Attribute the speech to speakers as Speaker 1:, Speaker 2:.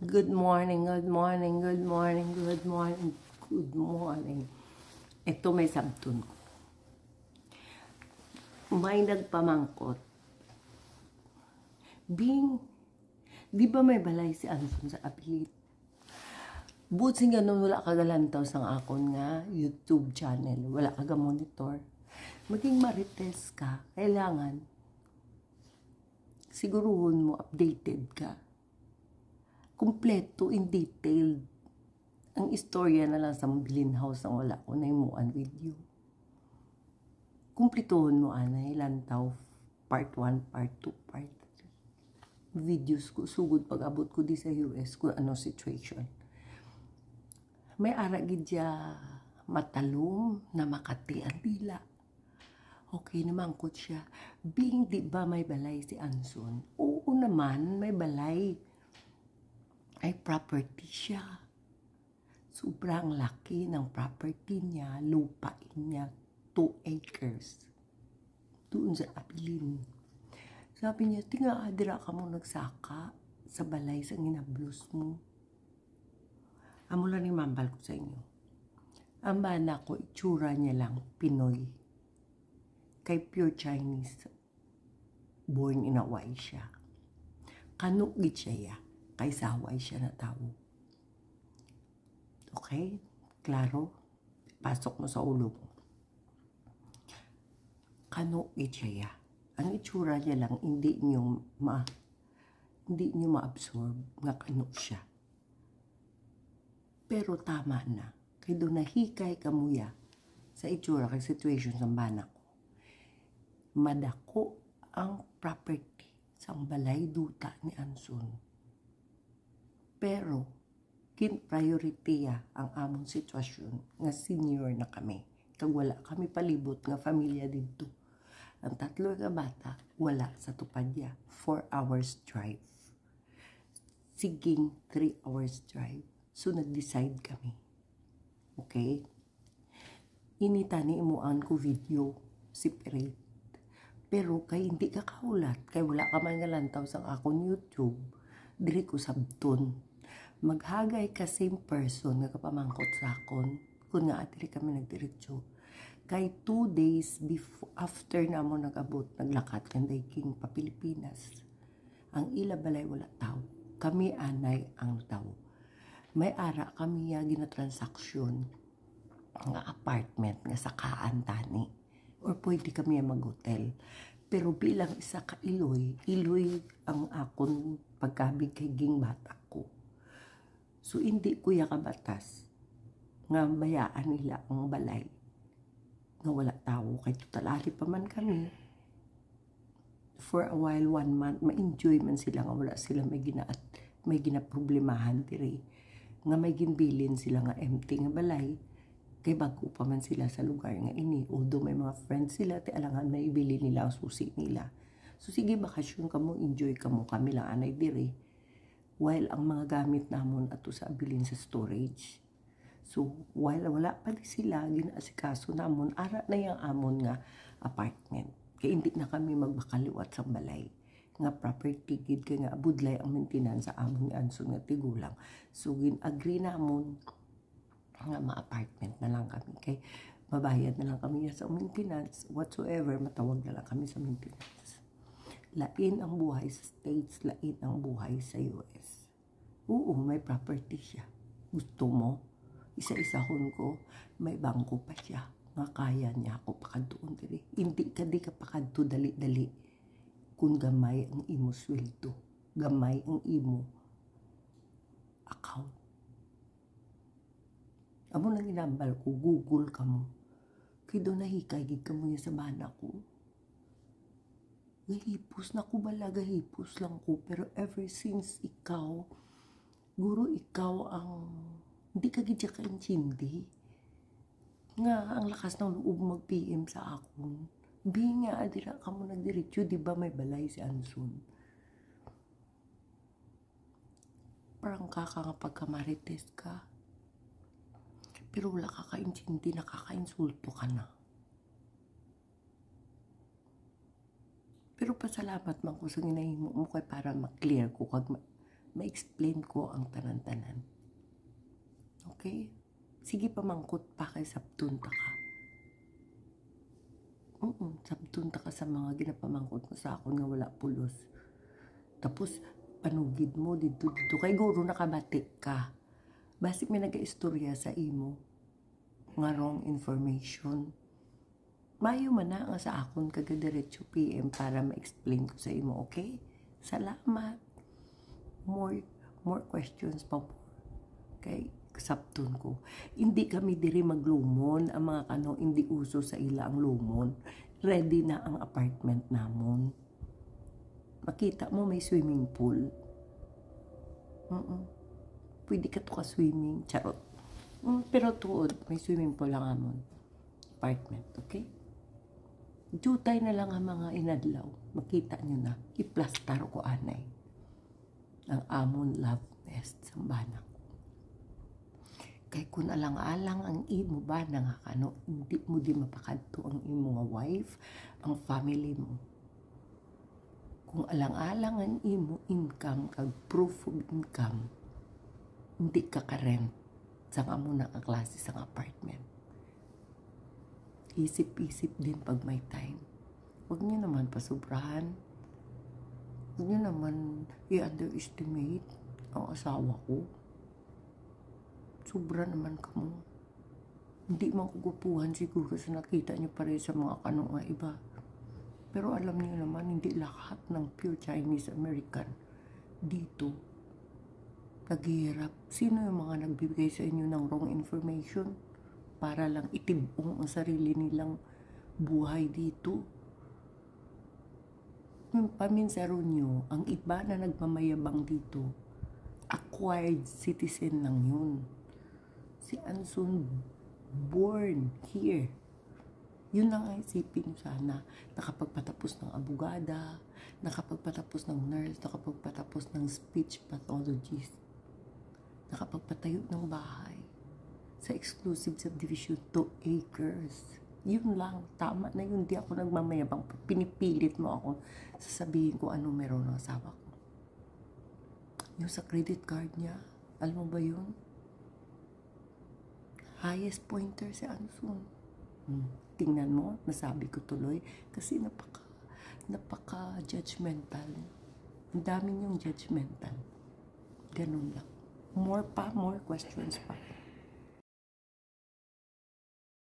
Speaker 1: Good morning, good morning, good morning, good morning, good morning. Ito may sabton ko. May nagpamangkot. Di ba may balay si Anson sa apilit? Buti nga nun wala kagalantaw sang akon nga YouTube channel. Wala kaga monitor. Maging marites ka, kailangan siguruhon mo updated ka. Kompleto in detail. Ang istorya na lang sa bilin house ang wala ko na imuan with you. Kumpletohon mo anay lantaw part 1, part 2, part 3. Videos ko sugod pag abot ko di sa US kung ano situation. May aragid ya matalom na makati ang dila. Okay naman ko siya. Di ba may balay si Anson? Oo naman, may balay. Ay property siya. Sobrang laki ng property niya, lupain niya, 2 acres. Doon sa Abilin. Sabi niya, tinga adira ka mo nagsaka sa balay sa ginablos mo. Amo lang ni mambal ko sa inyo. Ang bana ko, itsura niya lang, Pinoy. Kay pure Chinese. Born in Hawaii siya. Kanugit siya ya. Kay sa Hawaii siya na tao. Okay? Klaro? Pasok mo sa ulo mo. Kanugit siya ya. Ang itsura niya lang, hindi niyo ma-absorb nga kano siya. Pero tama na. Kaya doon nahikay kamuya sa itsura kay situation sa bana ko. Madako ang property sa balay duta ni Anson. Pero, kin-priority ang among sitwasyon nga senior na kami. Kag wala kami palibot nga pamilya dito. Ang 3 nga bata, wala sa tupadya. 4 hours drive. Siging 3 hours drive. So, nag-decide kami. Okay? Initani imuan ko video, separate. Pero kay hindi ka kaulat, kay wala ka man nga lantaw sa akong YouTube, diri ko sabton. Maghagay ka same person nga kapamangkot sa akon, kung nga diri kami nagdiretso. Kay 2 days after na mo nag-abot, naglakat kanday king pa Pilipinas. Ang ila balay wala tao. Kami anay ang tao. May ara kami ginatransaksyon nga apartment nga sakaan tani. Or pwede kami mag-hotel. Pero bilang isa ka iloy ang akon pagkabig kay ging bata ko. So, hindi ko kabatas nga bayaan nila ang balay nga wala tao. Kay tutalari pa man kami. For a while, 1 month, ma-enjoy man sila nga wala sila may ginaproblemahan diri. Nga may ginbilin sila nga empty nga balay. Kay bago pa man sila sa lugar nga ini. Although may mga friends sila, alangan may ibili nila ang susi nila. So sige, bakasyon ka mo, enjoy ka mo, kami lang anay diri. While ang mga gamit namon ato sa abilin sa storage. So while wala pa sila, ginaasikaso namon, ara na yung amon nga apartment. Kaya hindi na kami magbakaliwat sa balay. Nga property gid kay nga abudlay ang maintenance sa amon ni Anson nga tigulang. So gin-agree namon nga ma-apartment na lang kami. Kay mabayad na lang kami sa maintenance, whatsoever, matawag na lang kami sa maintenance. Lain ang buhay sa States, lain ang buhay sa US. Oo, may property siya. Gusto mo? Isa-isahon ko, may bangko pa siya. Nga kaya niya ako pakadoon diri. Hindi ka pakadto dali-dali. Kung gamay ang imo sweldo, gamay ang imo account. Amo nang inambal ko, Google ka mo. Kaya doon nahikay, gid ka mo yan sa bana ko. Gahipos na ko bala, gahipos lang ko. Pero ever since ikaw, guro ikaw ang, hindi ka gid ka intindi. Nga, ang lakas ng loob mag-PM sa akon. Nga, adira ka mo nagdiretso, di ba may balay si Anson? Parang nga pagkamarites ka. Pero wala ka kaintindi, nakakainsulto ka na. Pero pasalamat man ko sa ginahimo mo kay para ma-clear ko kag ma-explain ko ang tanan-tanan. Okay? Sige pamangkot pa kay sabtunta ka. Sabtunta ka sa mga ginapamangkot mo sa akon nga wala pulos. Tapos, panugid mo dito kay guro nakabati ka. Basik may nag-istorya sa imo nga wrong information. Mayo man na nga sa akon kagadiretso PM para ma-explain ko sa imo, okay? Salamat. More questions pa po. Kay sabton ko. Hindi kami diri maglumon, ang mga kanong hindi uso sa ila ang lumon. Ready na ang apartment namon. Makita mo may swimming pool. Pwede ka to ka-swimming. Charot. Pero tuod, may swimming pool lang amon. Apartment, okay? Jutay na lang ang mga inadlaw. Makita nyo na. I-plastar ko anay. Ang amon love nest sa banak. Kay kung alang-alang ang imo ba nga kano, hindi mo di mapakadto ang imo nga wife, ang family mo. Kung alang-alang ang imo income, kag proof of income, hindi ka ka-rent sa nga muna ang klase sa apartment. Isip-isip din pag may time. Huwag niyo naman pasubrahan. Huwag niyo naman i-underestimate ang asawa ko. Sobra naman ka mo. Hindi man kugupuhan siguro sa nakita niyo pare sa mga kanong nga iba. Pero alam niyo naman, hindi lahat ng pure Chinese American dito naghihirap. Sino yung mga nagbibigay sa inyo ng wrong information para lang itibong ang sarili nilang buhay dito? Paminsaro nyo, ang iba na nagmamayabang dito, acquired citizen lang yun. Si Anson, born here. Yun lang ang isipin nyo sana. Nakapagpatapos ng abogada, nakapagpatapos ng nurse, nakapagpatapos ng speech pathologist, nakapagpatayo ng bahay sa exclusive subdivision 2 acres. Yun lang, tama na yun. Di ako nagmamayabang. Pinipilit mo ako sasabihin ko ano meron ng asawa ko. Yung sa credit card niya, alam mo ba yun? Highest pointer si Anson. Tingnan mo, nasabi ko tuloy kasi napaka-judgmental. Ang dami niyong judgmental. Ganun lang. More questions pa.